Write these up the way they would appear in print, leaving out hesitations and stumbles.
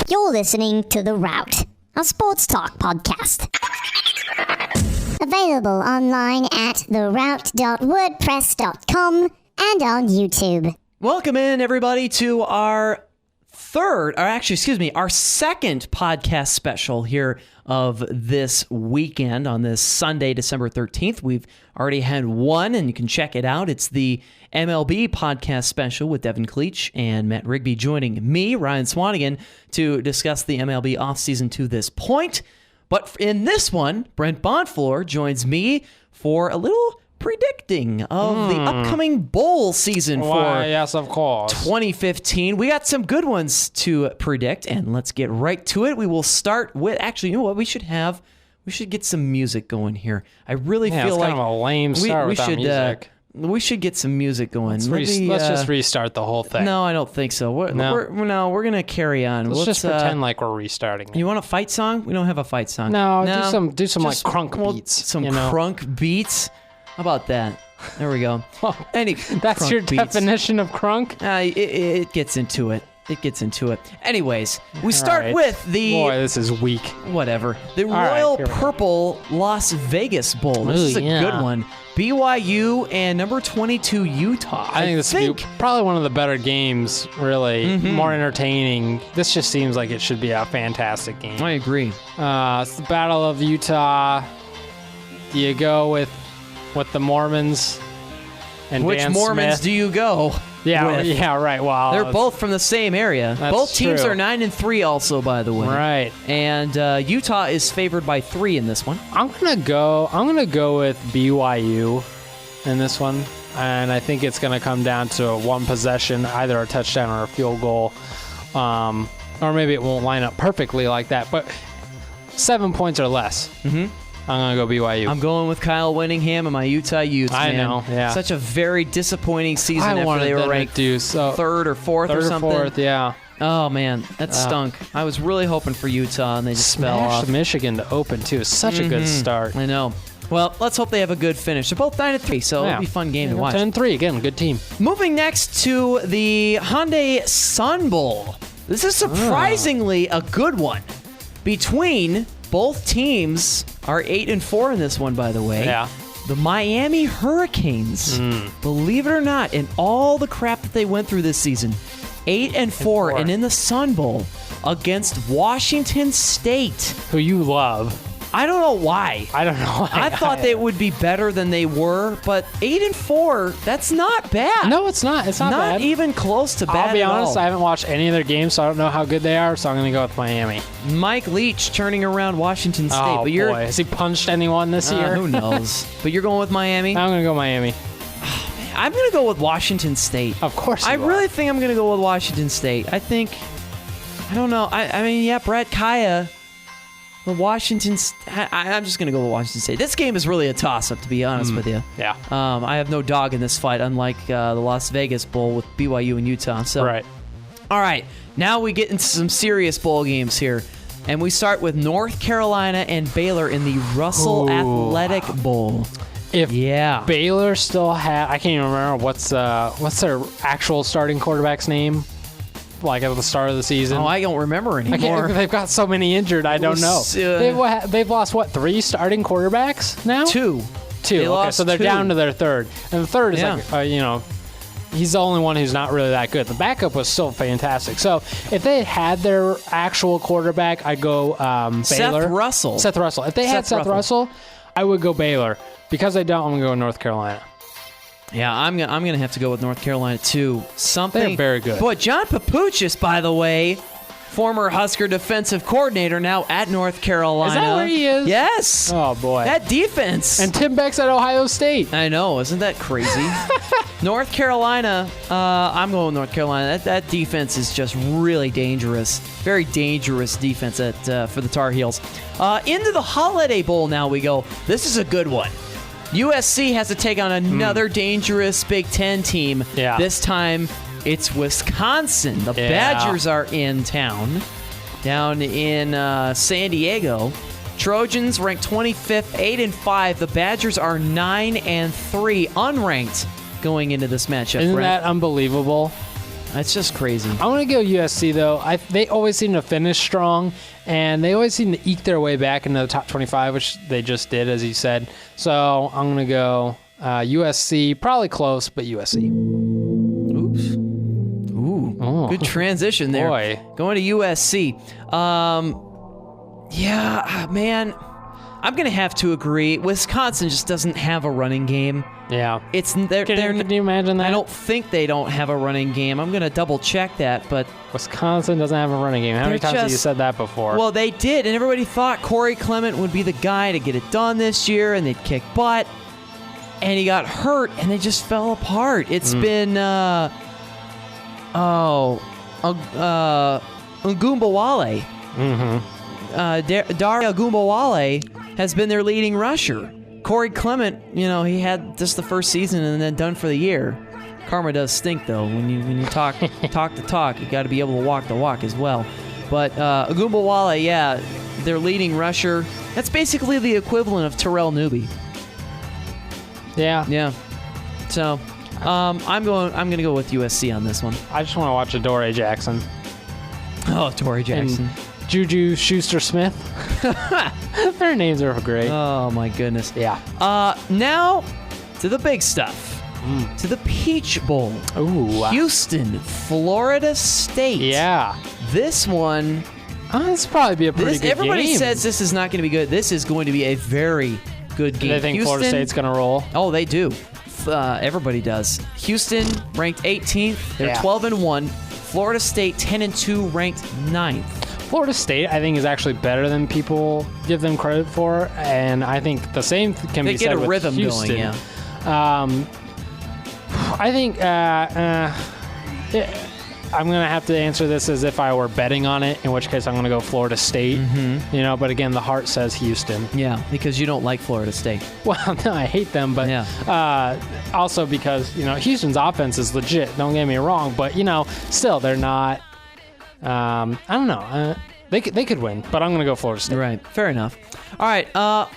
You're listening to The Route, a sports talk podcast. Available online at theroute.wordpress.com and on YouTube. Welcome in, everybody, to our our second podcast special here of this weekend on this Sunday, December 13th. We've already had one, and you can check it out. It's the MLB podcast special with Devin Cleach and Matt Rigby joining me, Ryan Swanigan, to discuss the MLB offseason to this point. But in this one, Brent Bonfleur joins me for a little predicting of the upcoming bowl season for yes, of course. 2015. We got some good ones to predict, and let's get right to it. We will start with, actually, you know what we should have? We should get some music going here. I really feel it's like kind of a lame start without music. We should get some music going. Let's just restart the whole thing. No, I don't think so. We're going to carry on. Let's just pretend like we're restarting it. You want a fight song? We don't have a fight song. No. Do some like crunk beats. Some crunk beats. How about that? There we go. That's your definition of crunk? It gets into it. Anyways, we start with the... Boy, this is weak. Whatever. The Royal Purple Las Vegas Bowl. This is a good one. BYU and number 22 Utah. I think this will be probably one of the better games, really. More entertaining. This just seems like it should be a fantastic game. I agree. It's the Battle of Utah. Do you go with the Mormons and Which Dan Mormons Smith? do you go Yeah, right. Wow. They're both from the same area. Both teams are 9-3 also, by the way. Right. And Utah is favored by 3 in this one. I'm gonna go with BYU in this one. And I think it's gonna come down to one possession, either a touchdown or a field goal. Or maybe it won't line up perfectly like that, but 7 points or less. I'm going to go BYU. I'm going with Kyle Winningham and my Utah Utes, man. I know, yeah. Such a very disappointing season after they were ranked third or fourth or something. Fourth, yeah. Oh, man, that stunk. I was really hoping for Utah, and they just fell off. Smashed Michigan to open, too. Such a good start. I know. Well, let's hope they have a good finish. They're both 9-3, so it'll be a fun game to watch. 10-3, again, good team. Moving next to the Hyundai Sun Bowl. This is surprisingly a good one. Between... Both teams are 8-4 in this one, by the way. Yeah. The Miami Hurricanes, believe it or not, in all the crap that they went through this season, 8-4, and in the Sun Bowl against Washington State, who you love. I don't know why. I thought they would be better than they were, but 8-4, that's not bad. No, it's not. It's not bad. Not even close to bad. I'll be honest, I haven't watched any of their games, so I don't know how good they are, so I'm going to go with Miami. Mike Leach turning around Washington State. Oh, boy. Has he punched anyone this year? Who knows? But you're going with Miami? I'm going to go Miami. I'm going to go with Washington State. Of course you I are. really think I'm going to go with Washington State. I don't know. I mean, Brett Kaya... I'm just going to go with Washington State. This game is really a toss-up, to be honest with you. Yeah. I have no dog in this fight, unlike the Las Vegas Bowl with BYU and Utah. So, right. All right. Now we get into some serious bowl games here. And we start with North Carolina and Baylor in the Russell Athletic Bowl. If Baylor still had... I can't even remember what's their actual starting quarterback's name. Like at the start of the season. Oh, I don't remember anymore. They've got so many injured, I don't know. They've lost, 3 starting quarterbacks now? 2. Okay, so they're down to their third. And the third is he's the only one who's not really that good. The backup was still fantastic. So if they had their actual quarterback, I'd go Baylor. Seth Russell. If they had Seth Russell, I would go Baylor. Because they don't, I'm going to go North Carolina. Yeah, I'm gonna have to go with North Carolina too. They're very good. Boy, John Papuchis, by the way, former Husker defensive coordinator, now at North Carolina. Is that where he is? Yes. Oh boy, that defense. And Tim Beck's at Ohio State. I know, isn't that crazy? North Carolina. I'm going with North Carolina. That defense is just really dangerous. Very dangerous defense for the Tar Heels. Into the Holiday Bowl now we go. This is a good one. USC has to take on another dangerous Big Ten team. Yeah. This time, it's Wisconsin. The Badgers are in town, down in San Diego. Trojans ranked 25th, 8-5. The Badgers are 9-3, unranked going into this matchup. Isn't that unbelievable? It's just crazy. I'm going to go USC, though. They always seem to finish strong, and they always seem to eke their way back into the top 25, which they just did, as you said. So I'm going to go USC. Probably close, but USC. Oops. Ooh. Good transition there. Boy. Going to USC. Yeah, man. I'm going to have to agree. Wisconsin just doesn't have a running game. Yeah. Can you imagine that? I don't think they don't have a running game. I'm going to double check that, but Wisconsin doesn't have a running game. How many times have you said that before? Well, they did, and everybody thought Corey Clement would be the guy to get it done this year, and they'd kick butt, and he got hurt, and they just fell apart. It's been, Ngumbawale. Daria Ngumbawale has been their leading rusher. Corey Clement, he had just the first season and then done for the year. Karma does stink, though. When you talk the talk, you got to be able to walk the walk as well. But Ngumbawale, yeah, their leading rusher. That's basically the equivalent of Terrell Newby. Yeah. Yeah. So I'm gonna go with USC on this one. I just want to watch Adoree Jackson. Oh, Adoree Jackson. And Juju Schuster-Smith. Their names are great. Oh, my goodness. Yeah. Now to the big stuff. To the Peach Bowl. Ooh. Houston, Florida State. Yeah. This one. This will probably be a pretty good everybody game. says this is not going to be good. This is going to be a very good game. They think Houston, Florida State's going to roll? Oh, they do. Everybody does. Houston ranked 18th. They're 12-1. Florida State 10-2, ranked 9th. Florida State, I think, is actually better than people give them credit for, and I think the same can be said with Houston. They get a rhythm going, yeah. I think I'm going to have to answer this as if I were betting on it, in which case I'm going to go Florida State. But again, the heart says Houston. Yeah, because you don't like Florida State. Well, no, I hate them, but also because, Houston's offense is legit. Don't get me wrong, but, still, they're not. I don't know. They could win, but I'm going to go Florida State. Right. Fair enough. All right.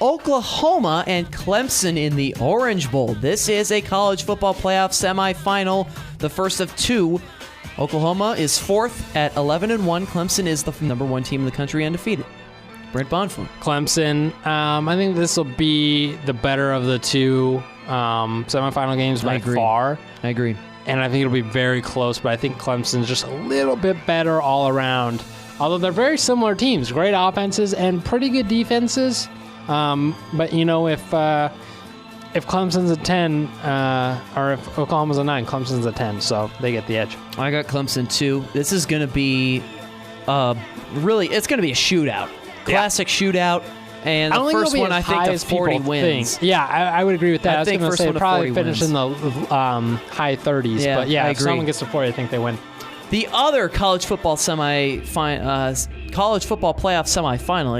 Oklahoma and Clemson in the Orange Bowl. This is a college football playoff semifinal, the first of two. Oklahoma is 4th at 11-1. Clemson is the number 1 team in the country undefeated. Brent Bonflin. Clemson. I think this will be the better of the two semifinal games by far. I agree. And I think it'll be very close, but I think Clemson's just a little bit better all around. Although they're very similar teams, great offenses and pretty good defenses. But if Clemson's a 10, or if Oklahoma's a 9, Clemson's a 10, so they get the edge. I got Clemson too. This is going to be it's going to be a shootout, classic shootout. And the first one, I think, the 40 wins. Yeah, I would agree with that. I was going to say probably finish in the high 30s. Yeah, but yeah, if someone gets to 40, I think they win. The other college football playoff semifinal,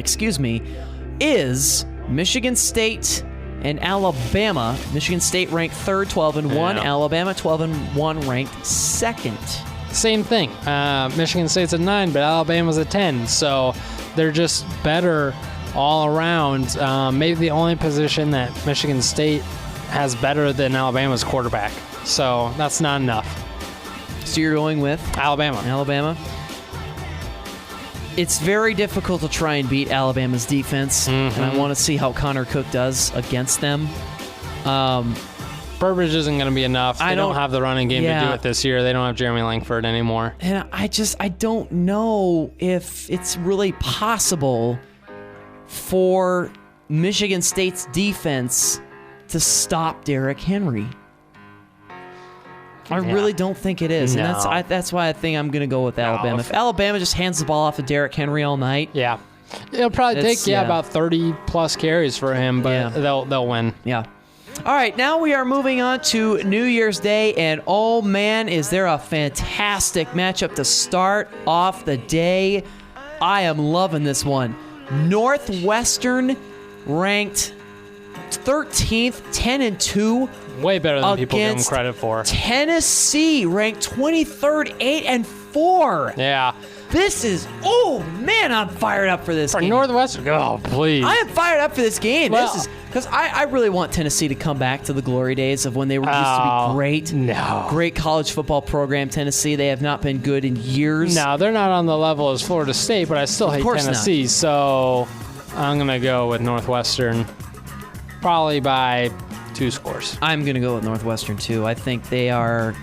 is Michigan State and Alabama. Michigan State ranked 3rd, 12-1. Yeah. Alabama 12-1, ranked 2nd. Same thing. Michigan State's a 9, but Alabama's a 10. So they're just better all around. Maybe the only position that Michigan State has better than Alabama's quarterback. So that's not enough. So you're going with? Alabama. It's very difficult to try and beat Alabama's defense, and I want to see how Connor Cook does against them. Burbridge isn't going to be enough. They don't have the running game to do it this year. They don't have Jeremy Langford anymore. And I don't know if it's really possible for Michigan State's defense to stop Derrick Henry. I really don't think it is. No. And that's why I think I'm going to go with Alabama. If Alabama just hands the ball off to Derrick Henry all night. Yeah. It'll probably take about 30-plus carries for him, but they'll win. Yeah. All right, now we are moving on to New Year's Day, and oh man, is there a fantastic matchup to start off the day. I am loving this one. Northwestern ranked 13th, 10-2, Way better than people give them against credit for. Tennessee, ranked 23rd, 8-4. Yeah. This is, oh man, I'm fired up for this For game. Northwestern, oh, please. I am fired up for this game. Well- This is because I really want Tennessee to come back to the glory days of when they were used to be great. No. Great college football program, Tennessee. They have not been good in years. No, they're not on the level as Florida State, but I still hate course not. Tennessee, so I'm going to go with Northwestern probably by 2 scores. I'm going to go with Northwestern too. I think they're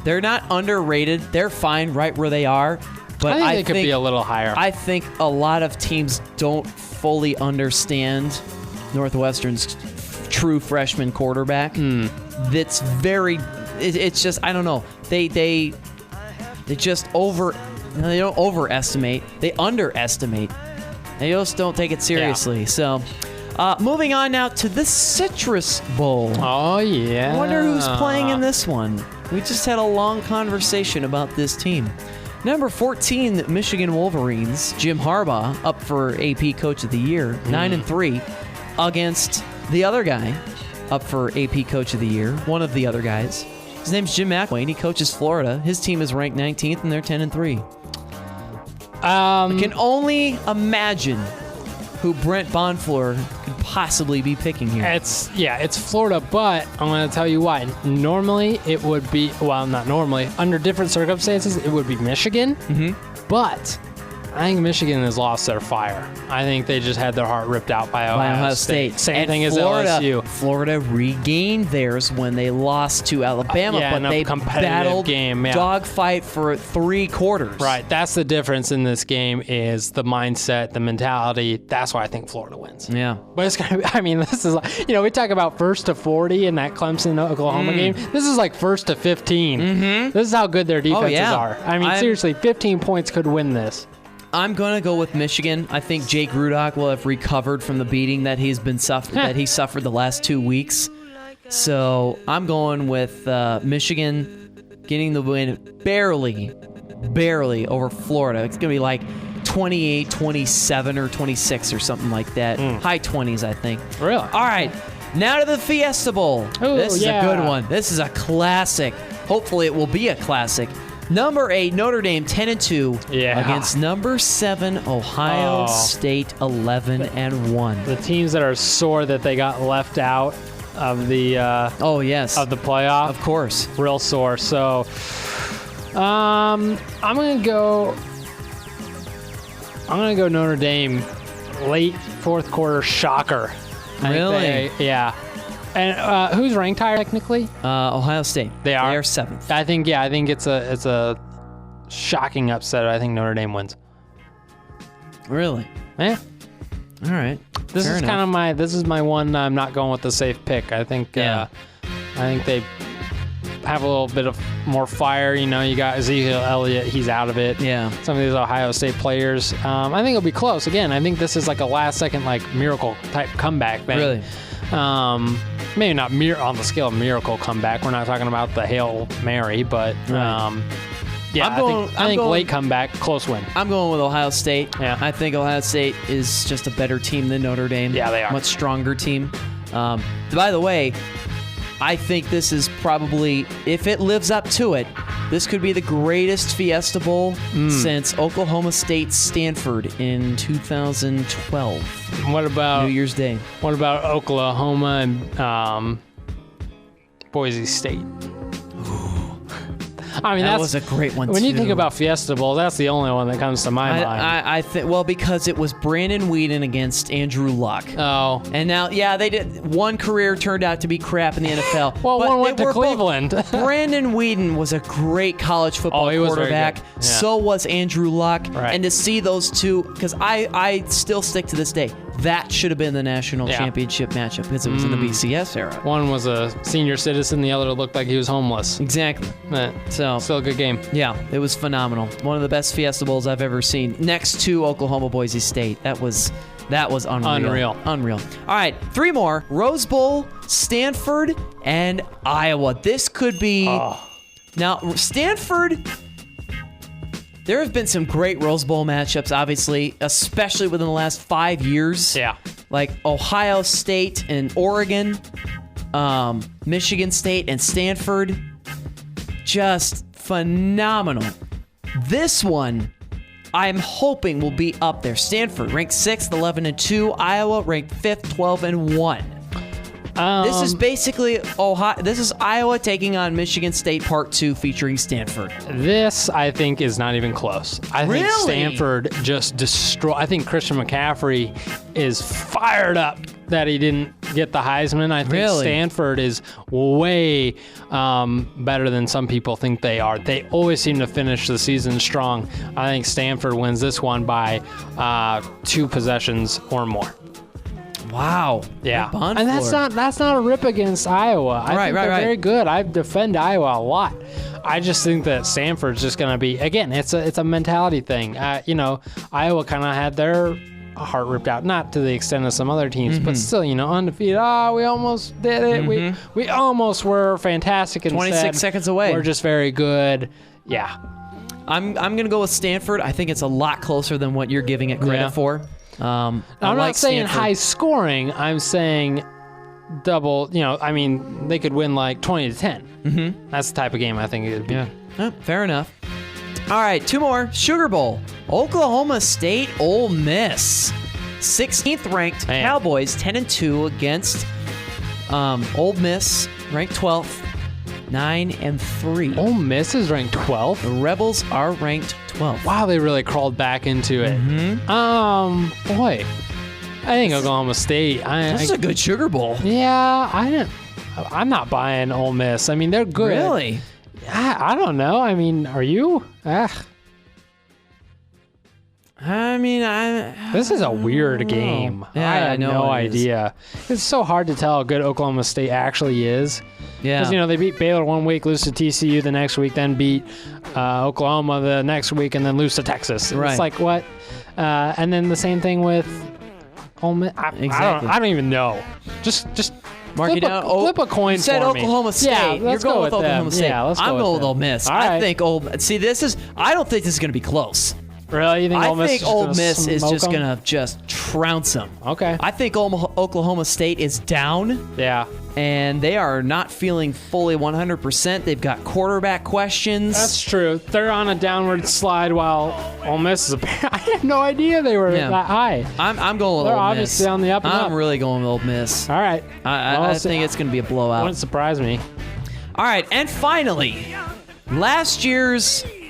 not underrated. They're fine right where they are. But I think they could be a little higher. I think a lot of teams don't fully understand Northwestern's true freshman quarterback. That's it's just, I don't know. They just they don't overestimate. They underestimate. They just don't take it seriously. Yeah. So, moving on now to the Citrus Bowl. Oh, yeah. I wonder who's playing in this one. We just had a long conversation about this team. Number 14, the Michigan Wolverines, Jim Harbaugh, up for AP Coach of the Year, 9-3, against the other guy, up for AP Coach of the Year, one of the other guys. His name's Jim McElwain. He coaches Florida. His team is ranked 19th, and they're 10-3. I can only imagine who Brent Bonfleur could possibly be picking here. It's Florida, but I'm going to tell you why. Normally, it would be, well, not normally, under different circumstances, it would be Michigan. But I think Michigan has lost their fire. I think they just had their heart ripped out by Ohio State. Same and thing Florida, as LSU. Florida regained theirs when they lost to Alabama, Yeah, but in a they competitive battled game, yeah. dogfight for 3 quarters. Right. That's the difference in this game is the mindset, the mentality. That's why I think Florida wins. Yeah. But it's going to be, I mean, this is like, we talk about 1st to 40 in that Clemson-Oklahoma game. This is like 1st to 15. This is how good their defenses are. I mean, seriously, 15 points could win this. I'm going to go with Michigan. I think Jake Rudock will have recovered from the beating that he suffered the last 2 weeks. So I'm going with Michigan getting the win barely over Florida. It's going to be like 28, 27, or 26 or something like that. High 20s, I think. Really? All right. Now to the Fiesta Bowl. Ooh, this is yeah. a good one. This is a classic. Hopefully it will be a classic. Number 8, Notre Dame, 10-2 against number 7, Ohio State, 11-1. The teams that are sore that they got left out of the of the playoff, of course, real sore. So, I'm gonna go Notre Dame, late 4th quarter shocker. Really? Yeah. And who's ranked higher technically? Ohio State. They are 7th. I think it's a shocking upset. I think Notre Dame wins. Really? Yeah. All right. This Fair is enough. kind of my one. I'm not going with the safe pick. I think I think they have a little bit of more fire. You got Ezekiel Elliott. He's out of it. Yeah. Some of these Ohio State players. I think it'll be close. Again, I think this is like a last second miracle type comeback thing. Really? Maybe not on the scale of miracle comeback. We're not talking about the Hail Mary, but Right. I think late comeback, close win. I'm going with Ohio State. Yeah. I think Ohio State is just a better team than Notre Dame. Yeah, they are. Much stronger team. By the way, I think this is probably, if it lives up to it, this could be the greatest Fiesta Bowl since Oklahoma State Stanford in 2012. What about New Year's Day. What about Oklahoma and Boise State? I mean, That that's was a great one, when you too. think about Fiesta Bowl, that's the only one that comes to my mind. I think, well, because it was Brandon Weeden against Andrew Luck. Oh. And now, they did. One career turned out to be crap in the NFL. Well, but one went they to were both- Cleveland. Brandon Weeden was a great college football he was very quarterback. good. Yeah. So was Andrew Luck. Right. And to see those two, because I still stick to this day, that should have been the national championship matchup because it was in the BCS era. One was a senior citizen, the other looked like he was homeless. Exactly. But So still a good game. yeah, it was phenomenal. One of the best Fiesta Bowls I've ever seen. Next to Oklahoma Boise State. That was unreal. Unreal. All right, 3 more. Rose Bowl, Stanford, and Iowa. This could be... Now, Stanford... There have been some great Rose Bowl matchups, obviously, especially within the last 5 years. Yeah. Like Ohio State and Oregon. Michigan State and Stanford, just phenomenal. This one, I'm hoping will be up there. Stanford ranked 6th, 11-2. Iowa ranked 5th, 12-1. This is basically Ohio. This is Iowa taking on Michigan State Part 2 featuring Stanford. This, I think, is not even close. I think Stanford just destroyed. I think Christian McCaffrey is fired up that he didn't get the Heisman. I think Stanford is way better than some people think they are. They always seem to finish the season strong. I think Stanford wins this one by 2 possessions or more. Wow. Yeah. And that's not a rip against Iowa. I think they're very good. I defend Iowa a lot. I just think that Stanford's just going to be, again, it's a mentality thing. Iowa kind of had their heart ripped out, not to the extent of some other teams, but still, undefeated. We almost did it. We almost were fantastic. 26 seconds away. We're just very good. Yeah. I'm going to go with Stanford. I think it's a lot closer than what you're giving it credit for. I'm not saying high scoring. I'm saying double. They could win like 20-10. Mm-hmm. That's the type of game I think it would be. Yeah, fair enough. All right, 2 more. Sugar Bowl. Oklahoma State, Ole Miss. 16th ranked Cowboys, 10-2 against Ole Miss, ranked 12th, 9-3. Ole Miss is ranked 12th. The Rebels are ranked 12th. Wow, they really crawled back into it. Mm-hmm. Boy, I think Oklahoma State. This is a good Sugar Bowl. Yeah, I'm not buying Ole Miss. I mean, they're good. Really? I don't know. I mean, are you? This is a weird game. Yeah, I have no idea. It's so hard to tell how good Oklahoma State actually is. Yeah. Because, they beat Baylor one week, lose to TCU the next week, then beat Oklahoma the next week, and then lose to Texas. Right. It's like, what? And then the same thing with Ole Miss. Exactly. I don't even know. Just mark it down. Flip a coin you said for me. Oklahoma State. Yeah, You're let's going go with with Oklahoma them. State. Yeah, let's go I'm with going with them. Ole Miss. All I right. think I don't think this is going to be close. Really? You think Ole Miss I think Ole Miss is just them? going to just trounce them. Okay. I think Oklahoma State is down. Yeah. And they are not feeling fully 100%. They've got quarterback questions. That's true. They're on a downward slide while Ole Miss is I had no idea they were that high. I'm going with They're Ole Miss. obviously on the up and up. I'm really going with Ole Miss. All right. I think it's going to be a blowout. Wouldn't surprise me. All right. And finally,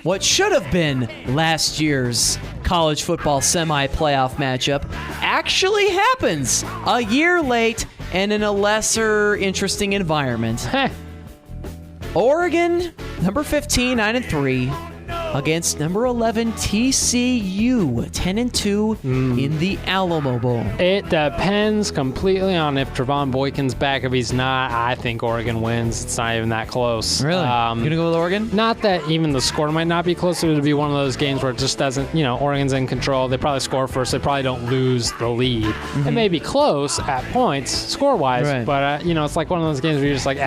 what should have been last year's college football semi-playoff matchup actually happens a year late and in a lesser interesting environment. Oregon, number 15, 9-3, against number 11 TCU, 10-2 in the Alamo Bowl. It depends completely on if Trevon Boykin's back. If he's not, I think Oregon wins. It's not even that close. Really? You gonna go with Oregon? Not that even the score might not be close. It would be one of those games where it just doesn't, Oregon's in control. They probably score first. They probably don't lose the lead. Mm-hmm. It may be close at points, score-wise, but, it's like one of those games where you're just like,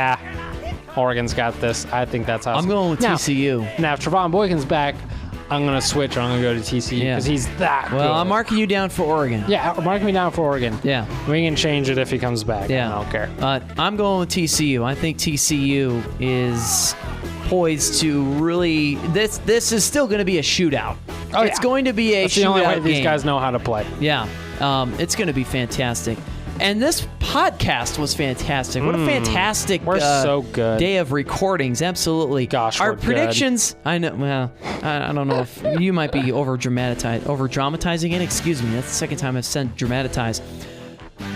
Oregon's got this. I think that's how I'm going with TCU. Now, if Trevon Boykin's back, I'm going to switch. I'm going to go to TCU because he's that good. I'm marking you down for Oregon. Yeah, mark me down for Oregon. Yeah. We can change it if he comes back. Yeah. I don't care. I'm going with TCU. I think TCU is poised to really... This is still going to be a shootout. It's going to be a That's shootout the only way game. these guys know how to play. Yeah. It's going to be fantastic. And this podcast was fantastic. What a fantastic so good. day of recordings. Absolutely. Gosh, our we're predictions, good. I know, well, I don't know if you might be over-dramatizing it. Excuse me. That's the second time I've said dramatize.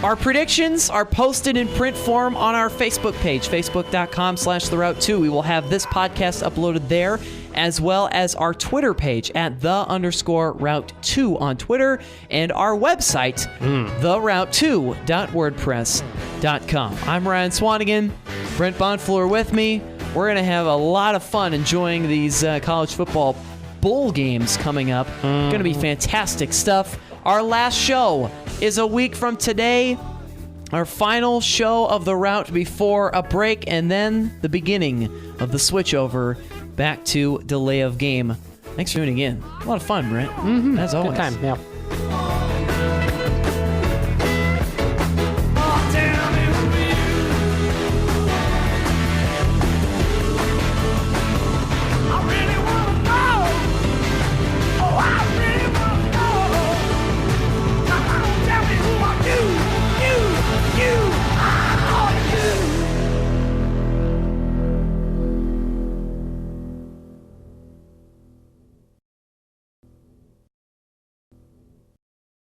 Our predictions are posted in print form on our Facebook page, facebook.com/theroute2. We will have this podcast uploaded there, as well as our Twitter page at @_route2 on Twitter, and our website, theroute2.wordpress.com. I'm Ryan Swanigan. Brent Bonfleur with me. We're going to have a lot of fun enjoying these college football bowl games coming up. Going to be fantastic stuff. Our last show is a week from today. Our final show of the route before a break, and then the beginning of the switchover back to delay of game. Thanks for tuning in. A lot of fun, Brent. As always. Good time, yeah.